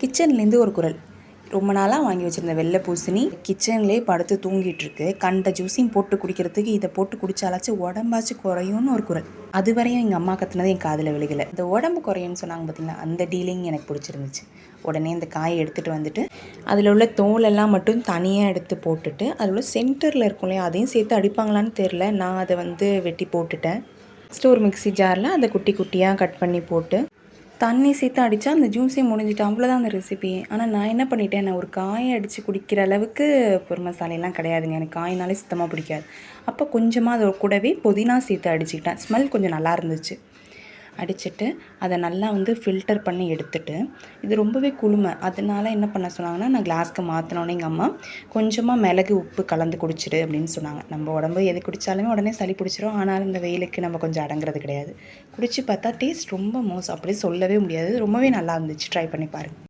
கிச்சன்லேருந்து ஒரு குரல். ரொம்ப நாளாக வாங்கி வச்சுருந்த வெள்ளை பூசணி கிச்சன்லேயே படுத்து தூங்கிட்டுருக்கு. கண்ட ஜூஸையும் போட்டு குடிக்கிறதுக்கு இதை போட்டு குடித்தாலாச்சும் உடம்பாச்சும் குறையும்னு ஒரு குரல். அது வரையும் எங்கள் அம்மா கத்துனது என் காதில் விழுகலை. இந்த உடம்பு குறையும்னு சொன்னாங்க பார்த்தீங்கன்னா, அந்த டீலிங் எனக்கு பிடிச்சிருந்துச்சு. உடனே இந்த காயை எடுத்துகிட்டு வந்துட்டு அதில் உள்ள தோலெல்லாம் மட்டும் தனியாக எடுத்து போட்டுட்டு அதில் உள்ள சென்டரில் இருக்கும் இல்லையா, அதையும் சேர்த்து அடிப்பாங்களான்னு தெரில. நான் அதை வெட்டி போட்டுட்டேன். ஃபஸ்ட்டு ஒரு மிக்ஸி ஜாரில் அதை குட்டி குட்டியாக கட் பண்ணி போட்டு தண்ணி சேர்த்து அடித்தா அந்த ஜூஸே முடிஞ்சிட்டு, அவ்வளோதான் அந்த ரெசிபி. ஆனால் நான் என்ன பண்ணிட்டேன், நான் ஒரு காயை அடித்து குடிக்கிற அளவுக்கு பொரி மசாலையெல்லாம் கிடையாதுங்க. எனக்கு காயினாலே சுத்தமாக பிடிக்காது. அப்போ கொஞ்சமாக அதை கூடவே புதினா சேர்த்து அடிச்சுக்கிட்டேன். ஸ்மெல் கொஞ்சம் நல்லா இருந்துச்சு. அடிச்சுட்டு அதை நல்லா ஃபில்டர் பண்ணி எடுத்துட்டு, இது ரொம்பவே குளுமை. அதனால என்ன பண்ண சொன்னாங்கன்னா, நான் கிளாஸ்க்கு மாற்றினோன்னே எங்கள் அம்மா கொஞ்சமாக மிளகு உப்பு கலந்து குடிச்சிடு அப்படின்னு சொன்னாங்க. நம்ம உடம்பு எது குடித்தாலுமே உடனே சளி பிடிச்சிரும். ஆனாலும் இந்த வெயிலுக்கு நம்ம கொஞ்சம் அடங்குறது கிடையாது. குடிச்சு பார்த்தா டேஸ்ட் ரொம்ப மோசம், அப்படியே சொல்லவே முடியாது. ரொம்பவே நல்லா இருந்துச்சு. ட்ரை பண்ணி பாருங்கள்.